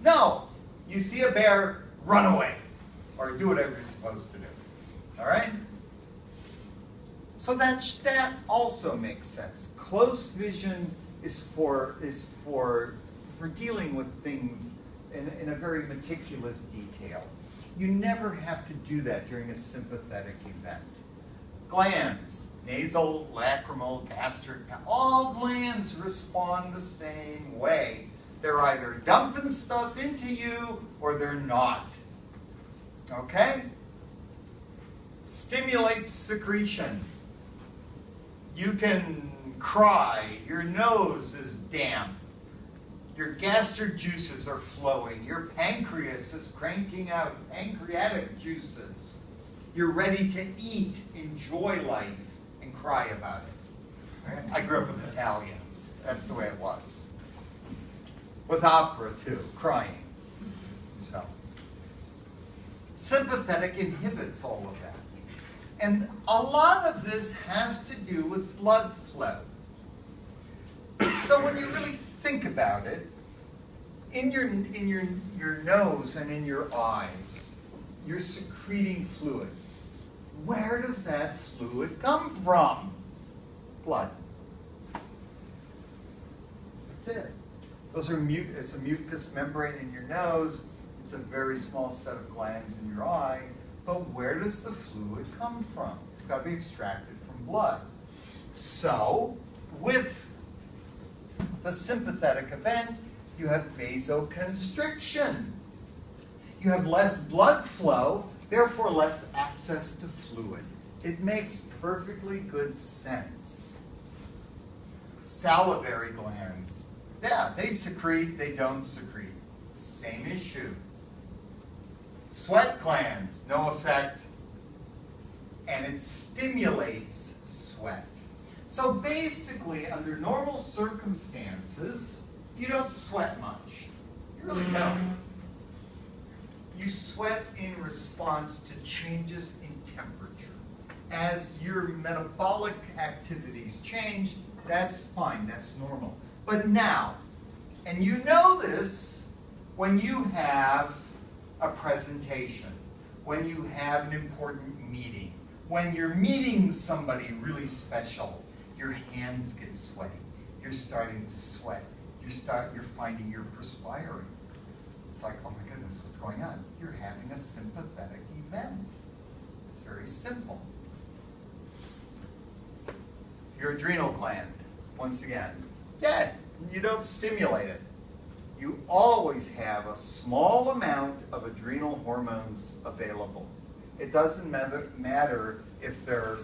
No, you see a bear, run away, or do whatever you're supposed to do. All right? So that also makes sense. Close vision is for dealing with things in a very meticulous detail. You never have to do that during a sympathetic event. Glands, nasal, lacrimal, gastric, all glands respond the same way. They're either dumping stuff into you or they're not. Okay? Stimulates secretion. You can cry, your nose is damp, your gastric juices are flowing, your pancreas is cranking out pancreatic juices. You're ready to eat, enjoy life, and cry about it. I grew up with Italians. That's the way it was. With opera, too, crying. So, sympathetic inhibits all of that. And a lot of this has to do with blood flow. So when you really think about it, in your nose and in your eyes, you're secreting fluids. Where does that fluid come from? Blood. That's it. It's a mucous membrane in your nose. It's a very small set of glands in your eye. But where does the fluid come from? It's got to be extracted from blood. So, with the sympathetic event, you have vasoconstriction. You have less blood flow, therefore less access to fluid. It makes perfectly good sense. Salivary glands. Yeah, they secrete, they don't secrete. Same issue. Sweat glands, no effect, and it stimulates sweat. So basically, under normal circumstances, you don't sweat much. You really don't. You sweat in response to changes in temperature. As your metabolic activities change, that's fine, that's normal. But now, and you know this when you have a presentation, when you have an important meeting, when you're meeting somebody really special, your hands get sweaty. You're starting to sweat. You're finding you're perspiring. It's like, oh my goodness, what's going on? You're having a sympathetic event. It's very simple. Your adrenal gland, once again, yeah, you don't stimulate it. You always have a small amount of adrenal hormones available. It doesn't matter if they're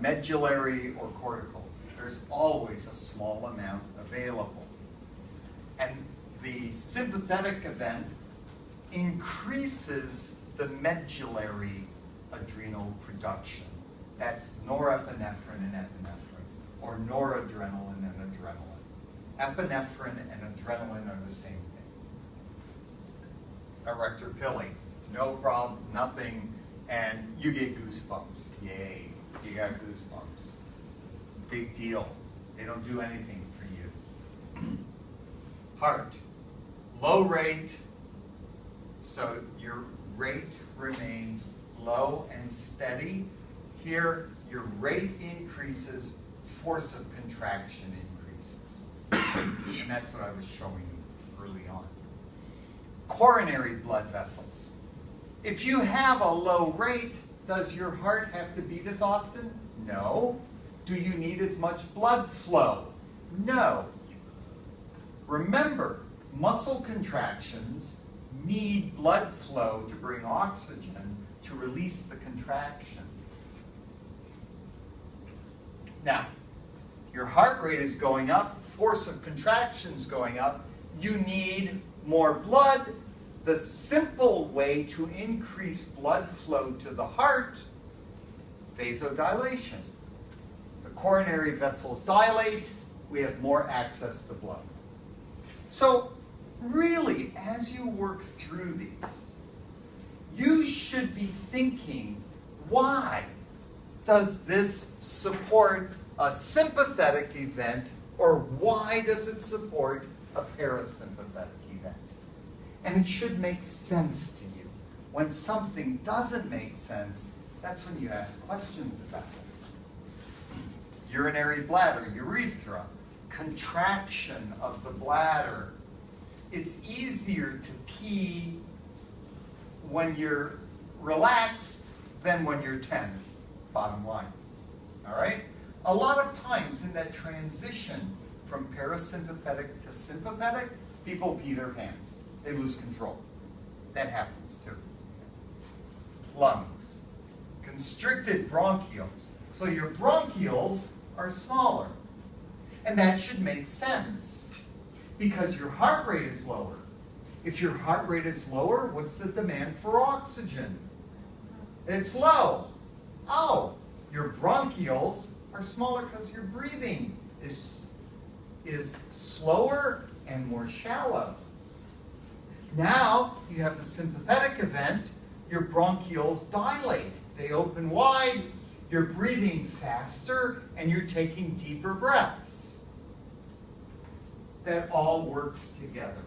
medullary or cortical. There's always a small amount available. And the sympathetic event increases the medullary adrenal production. That's norepinephrine and epinephrine, or noradrenaline and adrenaline. Epinephrine and adrenaline are the same thing. Erector pili, no problem, nothing, and you get goosebumps. Yay, you got goosebumps. Big deal. They don't do anything for you. Heart, low rate, so your rate remains low and steady. Here, your rate increases, force of contraction increases. And that's what I was showing you early on. Coronary blood vessels. If you have a low rate, does your heart have to beat as often? No. Do you need as much blood flow? No. Remember, muscle contractions need blood flow to bring oxygen to release the contraction. Now, your heart rate is going up, force of contraction is going up, you need more blood. The simple way to increase blood flow to the heart, vasodilation. The coronary vessels dilate, we have more access to blood. So really, as you work through these, you should be thinking, why does this support a sympathetic event, or why does it support a parasympathetic event? And it should make sense to you. When something doesn't make sense, that's when you ask questions about it. Urinary bladder, urethra, contraction of the bladder. It's easier to pee when you're relaxed than when you're tense, bottom line. All right? A lot of times in that transition from parasympathetic to sympathetic, people pee their pants. They lose control. That happens too. Lungs. Constricted bronchioles. So your bronchioles are smaller. And that should make sense because your heart rate is lower. If your heart rate is lower, what's the demand for oxygen? It's low. Oh, your bronchioles are smaller because your breathing is slower and more shallow. Now you have the sympathetic event, your bronchioles dilate. They open wide, you're breathing faster, and you're taking deeper breaths. That all works together.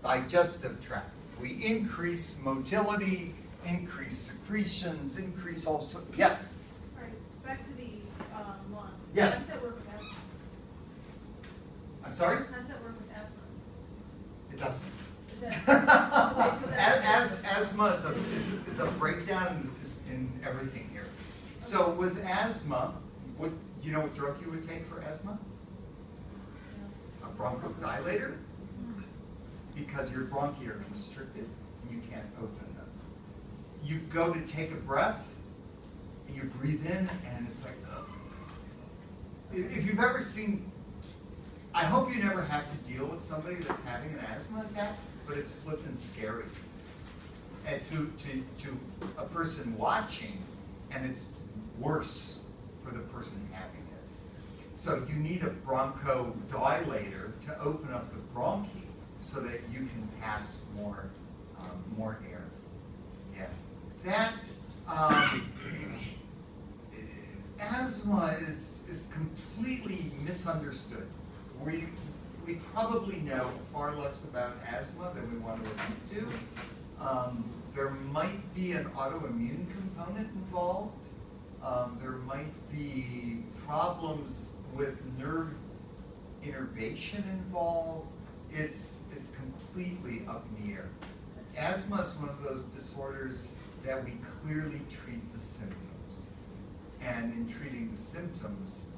Digestive tract. We increase motility, increase secretions, increase also, yes? Sorry, back to the lungs. Yes. How does that work with asthma? I'm sorry? How does that work with asthma? It doesn't. Is that, okay, so that's Asthma is a breakdown in everything here. So with asthma, do you know what drug you would take for asthma? A bronchodilator? Because your bronchi are constricted and you can't open them. You go to take a breath, and you breathe in, and it's like, ugh. If you've ever seen, I hope you never have to deal with somebody that's having an asthma attack, but it's flippin' scary. And to a person watching, and it's worse for the person having it. So you need a bronchodilator to open up the bronchi so that you can pass more air. Yeah. That asthma is completely misunderstood. We probably know far less about asthma than we want to admit to. There might be an autoimmune component involved. There might be problems with nerve innervation involved. It's completely up in the air. Asthma is one of those disorders that we clearly treat the symptoms. And in treating the symptoms,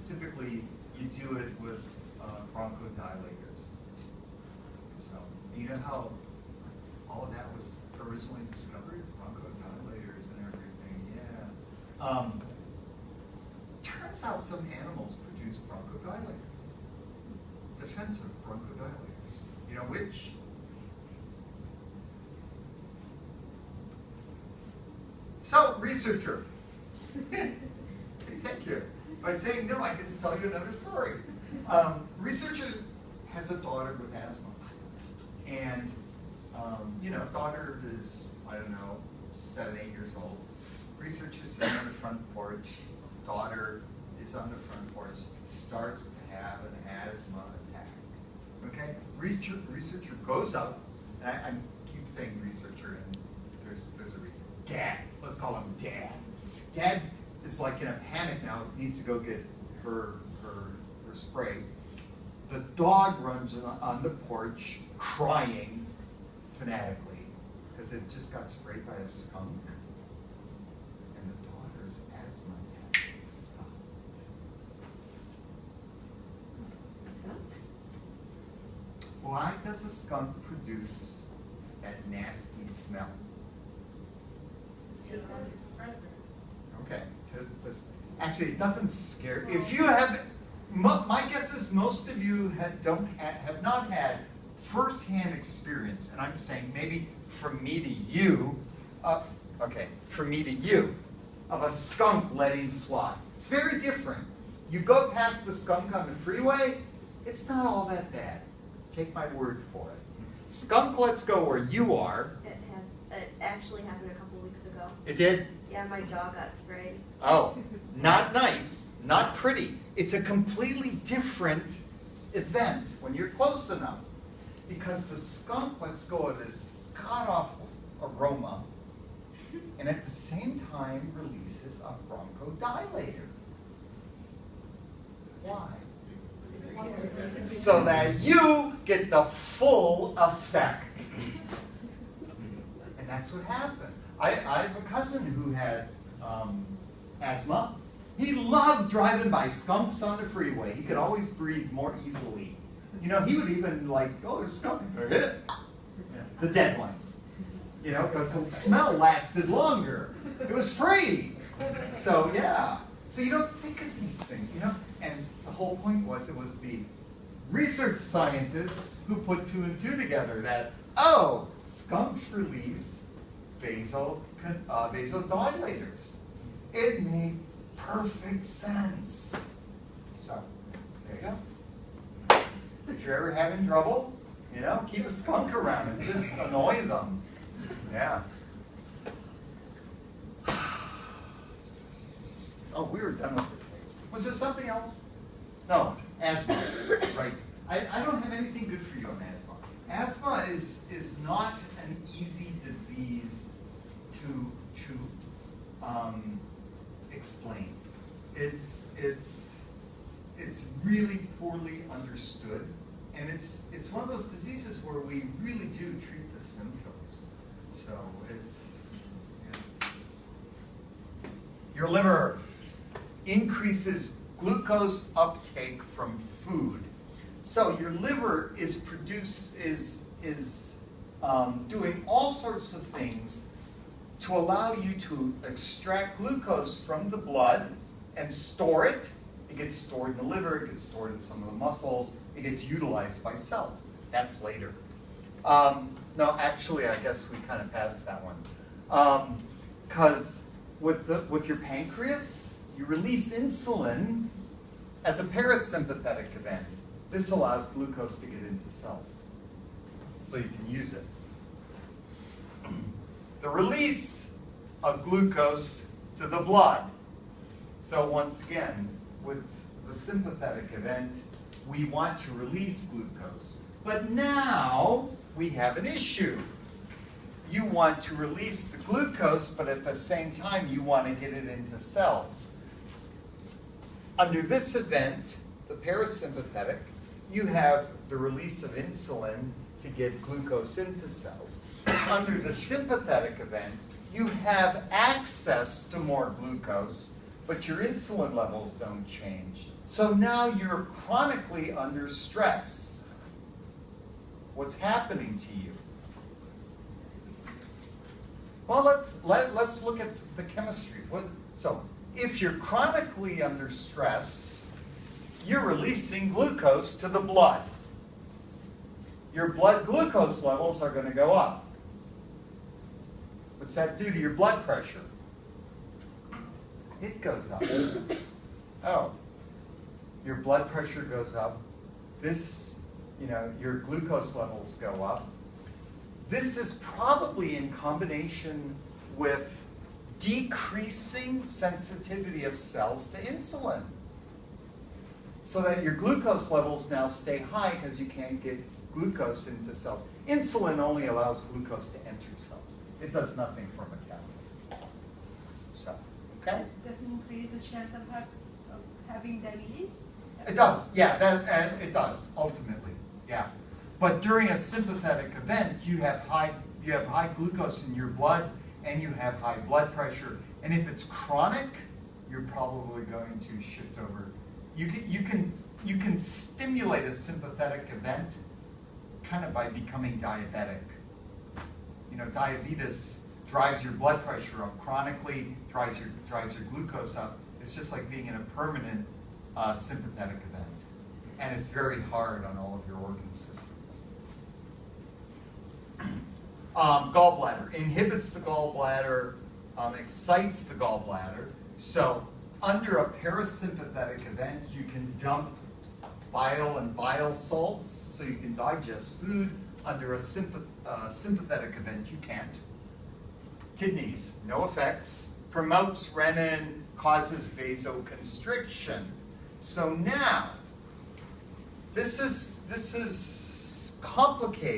typically you do it with bronchodilators. So, you know how all of that was originally discovered? Bronchodilators and everything, yeah. Turns out some animals produce bronchodilators. Defensive bronchodilators. You know which? So, researcher. Thank you. By saying no, I get to tell you another story. Researcher has a daughter with asthma. And, daughter is, 7, 8 years old. Researcher's sitting on the front porch. Daughter is on the front porch, starts to have an asthma attack. Okay? Researcher goes up, and I keep saying researcher, and there's a reason. Dad, let's call him Dad. Dad is like in a panic now, needs to go get her spray. The dog runs on the porch crying fanatically because it just got sprayed by a skunk. And the daughter's asthma attack stopped. Why does a skunk produce that nasty smell? Okay, actually it doesn't scare. If you have, my guess is most of you have not had first-hand experience, and I'm saying maybe from me to you, from me to you, of a skunk letting fly. It's very different. You go past the skunk on the freeway, it's not all that bad. Take my word for it. Skunk lets go where you are. It actually happened a couple weeks ago. It did? Yeah, my dog got sprayed. Oh, not nice, not pretty. It's a completely different event when you're close enough. because the skunk lets go of this god-awful aroma and at the same time releases a bronchodilator. Why? So that you get the full effect. And that's what happened. I have a cousin who had asthma. He loved driving by skunks on the freeway. He could always breathe more easily. You know, he would even like, oh, there's a skunk. Hit it. The dead ones. You know, because the smell lasted longer. It was free. So yeah. So you don't think of these things, you know? And the whole point was it was the research scientists who put 2 and 2 together that, oh, skunks release vasodilators. It made perfect sense. So, there you go. If you're ever having trouble, you know, keep a skunk around and just annoy them. Yeah. Oh, we were done with this page. Was there something else? No, asthma, right. I don't have anything good for you on asthma. Asthma is not an easy disease to explain. It's really poorly understood, and it's one of those diseases where we really do treat the symptoms. So it's, yeah. Your liver increases glucose uptake from food. So your liver is doing all sorts of things to allow you to extract glucose from the blood and store it. It gets stored in the liver, it gets stored in some of the muscles, it gets utilized by cells. That's later. No, actually, I guess we kind of passed that one. Because with your pancreas, you release insulin as a parasympathetic event. This allows glucose to get into cells, so you can use it. The release of glucose to the blood. So once again, with the sympathetic event, we want to release glucose. But now we have an issue. You want to release the glucose, but at the same time you want to get it into cells. Under this event, the parasympathetic, you have the release of insulin to get glucose into cells. Under the sympathetic event, you have access to more glucose, but your insulin levels don't change. So now you're chronically under stress. What's happening to you? Well, let's look at the chemistry. So if you're chronically under stress, you're releasing glucose to the blood. Your blood glucose levels are going to go up. What's that do to your blood pressure? It goes up. Oh, your blood pressure goes up. This, your glucose levels go up. This is probably in combination with decreasing sensitivity of cells to insulin, so that your glucose levels now stay high because you can't get glucose into cells. Insulin only allows glucose to enter cells. It does nothing for metabolism. So, okay? Does it increase the chance of having diabetes? It does, yeah, it does, ultimately, yeah. But during a sympathetic event, you have high glucose in your blood, and you have high blood pressure. And if it's chronic, you're probably going to shift over. You can stimulate a sympathetic event kind of by becoming diabetic. Diabetes drives your blood pressure up chronically, drives your glucose up. It's just like being in a permanent sympathetic event. And it's very hard on all of your organ systems. Gallbladder inhibits the gallbladder, excites the gallbladder. So under a parasympathetic event, you can dump bile and bile salts, so you can digest food. Under a sympathetic event, you can't. Kidneys, no effects. Promotes renin, causes vasoconstriction. So now, this is complicated.